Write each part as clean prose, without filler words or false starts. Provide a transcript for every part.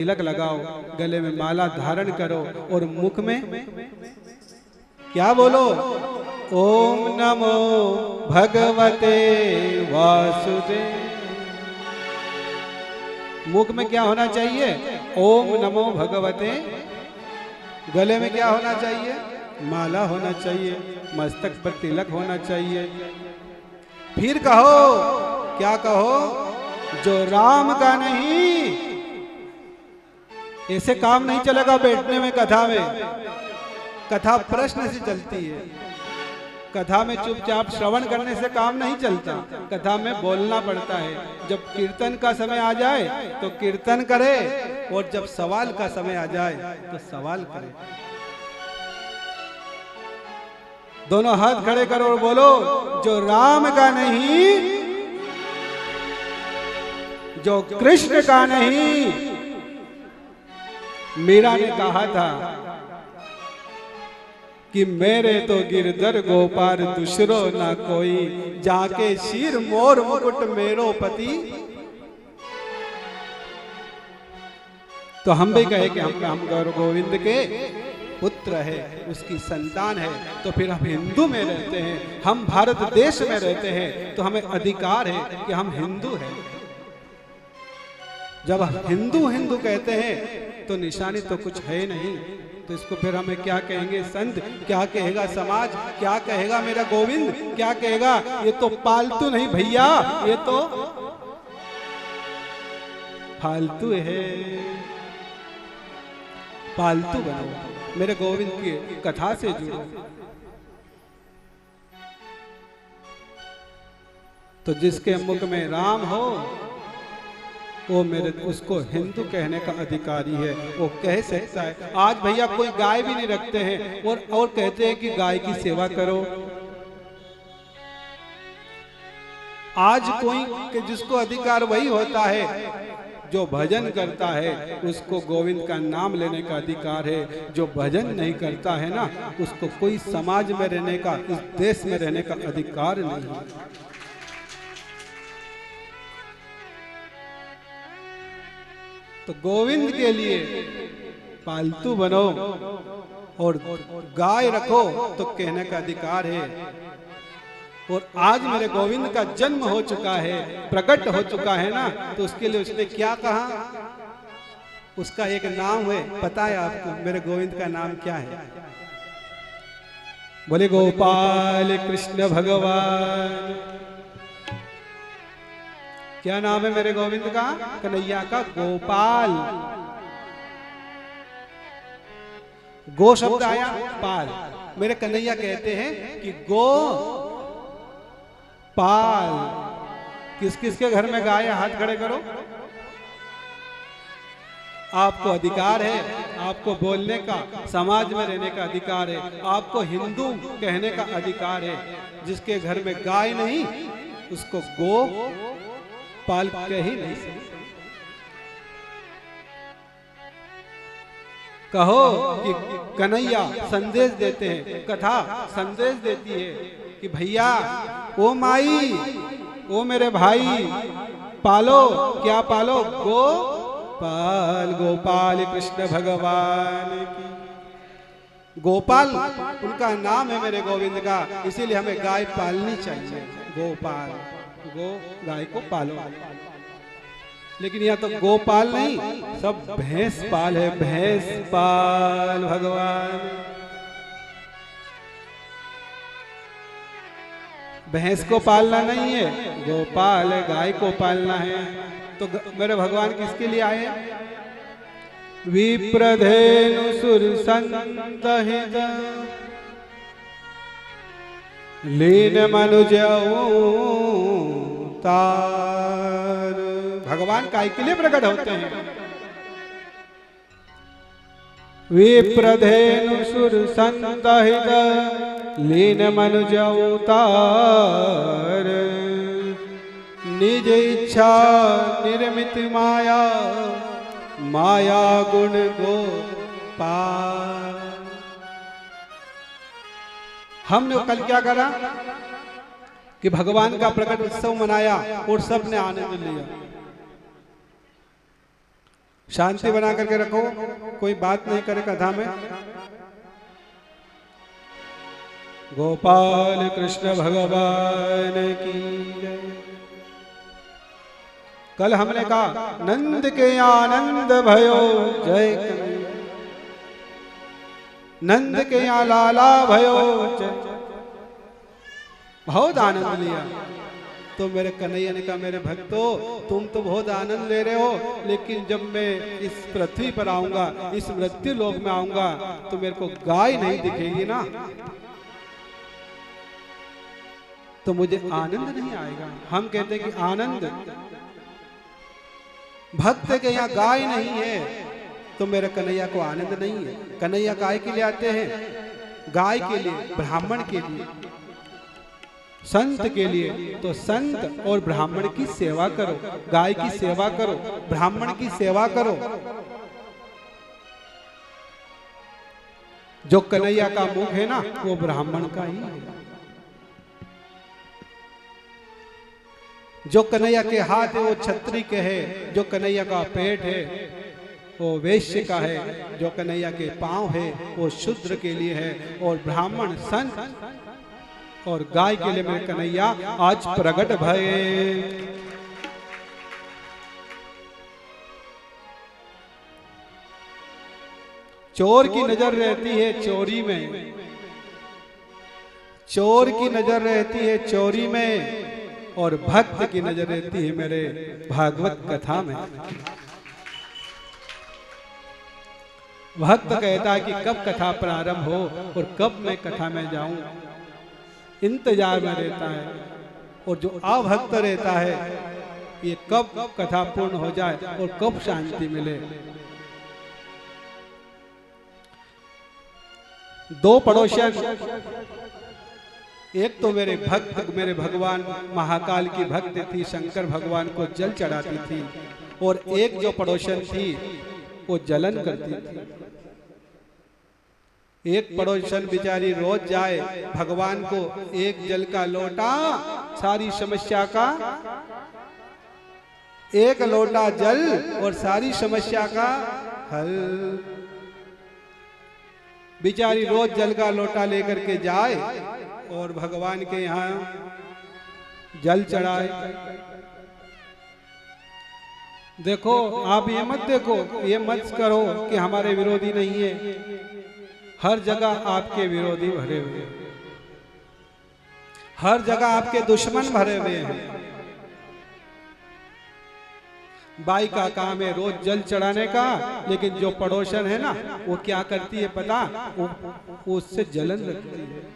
तिलक लगाओ, गले में माला धारण करो और मुख में क्या बोलो? ओम नमो भगवते वासुदेव। मुख में क्या होना चाहिए? ओम नमो भगवते। गले में क्या होना चाहिए? माला होना चाहिए। मस्तक पर तिलक होना चाहिए। फिर कहो, क्या कहो? जो राम का नहीं, ऐसे काम नहीं चलेगा। बैठने में कथा में, कथा प्रश्न से चलती है। कथा में चुपचाप श्रवण करने से काम नहीं चलता, कथा में बोलना पड़ता है। जब कीर्तन का समय आ जाए तो कीर्तन करे, और जब सवाल का समय आ जाए तो सवाल करे। दोनों हाथ खड़े करो और बोलो, जो राम का नहीं, जो कृष्ण का नहीं। मीरा ने कहा था कि मेरे तो गिरधर गोपाल दूसरो ना कोई, जाके शीर मोर मुकुट मेरो पति। तो हम भी कहे कि हम गौर गोविंद के पुत्र है, उसकी संतान है, तो फिर हम हिंदू में रहते हैं, हम भारत देश में रहते हैं, तो हमें अधिकार है कि हम हिंदू हैं। जब हिंदू हिंदू कहते हैं तो निशानी तो कुछ है नहीं, तो इसको फिर हमें क्या कहेंगे? संत क्या कहेगा? समाज क्या कहेगा? मेरा गोविंद क्या कहेगा? ये तो पालतू नहीं भैया, ये तो फालतू है। पालतू बनो, मेरे गोविंद की कथा से जुड़ो। तो जिसके मुख में राम हो वो मेरे, उसको हिंदू कहने का अधिकारी है, वो कह सकता है। आज भैया कोई गाय भी नहीं रखते हैं और कहते हैं कि गाय की सेवा करो। आज कोई, जिसको अधिकार वही होता है जो भजन करता है, उसको गोविंद का नाम लेने का अधिकार है। जो भजन नहीं करता है ना, उसको कोई समाज में रहने का, इस देश में रहने का अधिकार नहीं है। तो गोविंद के लिए पालतू बनो और गाय रखो तो कहने का अधिकार है। और आज मेरे गोविंद का जन्म हो चुका है, प्रकट हो चुका है ना, तो उसके लिए उसने क्या कहा? उसका एक नाम है, पता है आपको मेरे गोविंद का नाम क्या है? बोले गोपाल कृष्ण भगवान। क्या नाम है मेरे गोविंद का? कन्हैया का गोपाल। गो शब्द आया, पाल। मेरे कन्हैया कहते हैं कि गो पाल। किस किस के घर में गाय है? हाथ खड़े करो। आपको अधिकार है, आपको बोलने का, समाज में रहने का अधिकार है, आपको हिंदू कहने का अधिकार है। जिसके घर में गाय नहीं, उसको गो पाल कह ही नहीं सकते। कहो कि कन्हैया संदेश देते हैं, कथा संदेश देती है कि भैया, ओ माई, ओ मेरे भाई, पालो। क्या पालो? गोपाल। गोपाल कृष्ण भगवान की। गोपाल उनका नाम है मेरे गोविंद का, इसीलिए हमें गाय पालनी चाहिए। गोपाल, गो गाय को पालो। लेकिन यहाँ तो गोपाल नहीं, सब भैंस पाल है। भैंस पाल भगवान। भैंस को पालना नहीं है, गोपाल है, गाय को पालना है। तो मेरे भगवान किसके लिए आए? विप्रधेनु सुर संतहित लीन मनुज तार। भगवान काय के लिए प्रकट होते हैं? विप्रधेनु सुर संतहित लीन मनुज तार। निज इच्छा निर्मित माया, माया गुण गोपाल। हमने कल क्या करा कि भगवान का प्रकट उत्सव मनाया और सबने आनंद लिया। शांति बना करके रखो, कोई बात नहीं करे कथा में। गोपाल कृष्ण भगवान की जय। कल हमने कहा नंद के आनंद भयो जय कन्हैया, नंद के यहाँ लाला भयो जय। बहुत आनंद लिया। तो मेरे कन्हैया ने कहा मेरे भक्तों तुम तो बहुत आनंद ले रहे हो, लेकिन जब मैं इस पृथ्वी पर आऊंगा, इस मृत्यु लोक में आऊंगा, तो मेरे को गाय नहीं दिखेगी ना, तो मुझे आनंद नहीं आएगा। हम कहते हैं कि आनंद भक्त के यहाँ गाय नहीं है, तो मेरे कन्हैया को आनंद नहीं है। कन्हैया गाय के लिए आते हैं, गाय के लिए, ब्राह्मण के लिए, संत के लिए। तो संत और ब्राह्मण की सेवा करो, गाय की सेवा करो, ब्राह्मण की सेवा करो। जो कन्हैया का मुख है ना वो ब्राह्मण का ही है। जो कन्हैया के हाथ है वो क्षत्रिय के है, जो कन्हैया का पेट है वो वैश्य का है, जो कन्हैया के पांव है वो शूद्र के लिए है। और ब्राह्मण, संत और गाय के लिए मेरे कन्हैया आज प्रकट भये। चोर की नजर रहती है चोरी में, चोर की नजर रहती है चोरी में, और भक्त की नजर रहती है मेरे भागवत कथा में। भक्त कहता है कि कब कथा प्रारंभ हो और कब मैं कथा में जाऊं, इंतजार में रहता है। और जो अभक्त रहता है ये कब कथा पूर्ण हो जाए और कब शांति मिले। दो पड़ोसन, एक तो मेरे भक्त, मेरे भगवान महाकाल की भक्त थी, शंकर भगवान को जल चढ़ाती थी, और एक जो पड़ोसन थी वो जलन करती थी। एक पड़ोसन बेचारी रोज जाए भगवान को एक जल का लोटा, सारी समस्या का एक लोटा जल और सारी समस्या का हल। बेचारी रोज जल का लोटा लेकर के जाए और भगवान के यहाँ जल चढ़ाए। देखो आप ये मत देखो, ये मत करो कि हमारे विरोधी नहीं है, हर जगह आपके विरोधी भरे हुए हैं, हर जगह आपके दुश्मन भरे हुए हैं। बाई का काम है रोज जल चढ़ाने का, लेकिन जो पड़ोसन है ना वो क्या करती है पता, वो उससे जलन रखती है।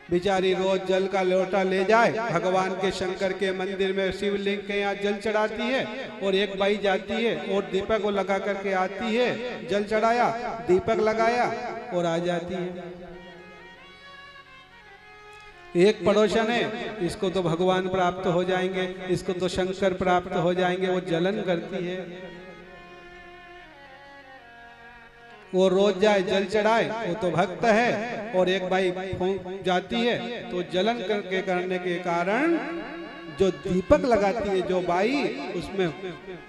बेचारी रोज जल का लोटा ले जाए भगवान के शंकर के मंदिर में शिवलिंग के यहाँ जल चढ़ाती है, और एक बाई जाती है और दीपक को लगा करके आती है, जल चढ़ाया, दीपक लगाया और आ जाती है। एक पड़ोसन है, इसको तो भगवान प्राप्त हो जाएंगे, इसको तो शंकर प्राप्त हो जाएंगे, वो जलन करती है। वो रोज जाए जल चढ़ाए, वो तो भक्त है, और एक भाई फूंक जाती है तो जलन करने के कारण जो दीपक लगाती है जो बाई, उसमें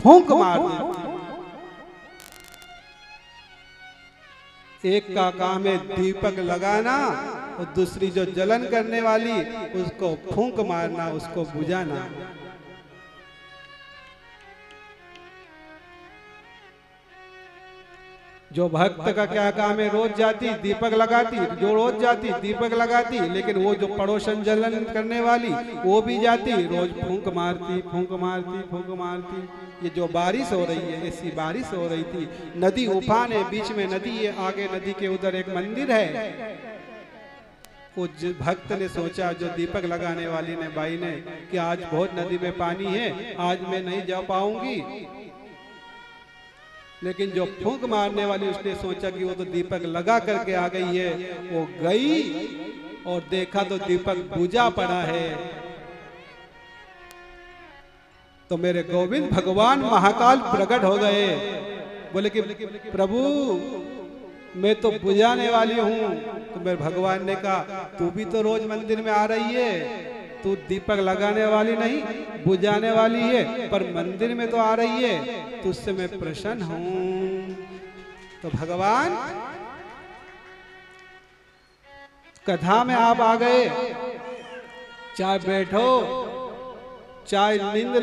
फूंक मार देती है। एक का काम है दीपक लगाना, और दूसरी जो जलन करने वाली उसको फूंक मारना, उसको बुझाना। जो भक्त का क्या काम है, रोज जाती दीपक लगाती, जो रोज जाती दीपक लगाती, लेकिन वो जो पड़ोसन जलन करने वाली वो भी जाती, रोज फूंक मारती, फूंक मारती, फूंक मारती। ये जो बारिश हो रही है, ऐसी बारिश हो रही थी, नदी उफान है, बीच में नदी है, आगे नदी के उधर एक मंदिर है। वो भक्त ने सोचा, जो दीपक लगाने वाली ने, बाई ने, कि आज बहुत नदी में पानी है, आज मैं नहीं जा पाऊंगी। लेकिन जो फूंक मारने वाली, उसने सोचा कि वो तो दीपक लगा करके आ गई है। वो गई और देखा तो दीपक बुझा पड़ा है। तो मेरे गोविंद भगवान महाकाल प्रकट हो गए, बोले कि प्रभु मैं तो बुझाने वाली हूँ। तो मेरे भगवान ने कहा तू भी तो रोज मंदिर में आ रही है, तू दीपक लगाने वाली नहीं, बुझाने वाली है, पर मंदिर में तो आ रही है, तुझसे मैं प्रसन्न हूं। तो भगवान कथा में आप आ गए, चाहे बैठो चाहे नींद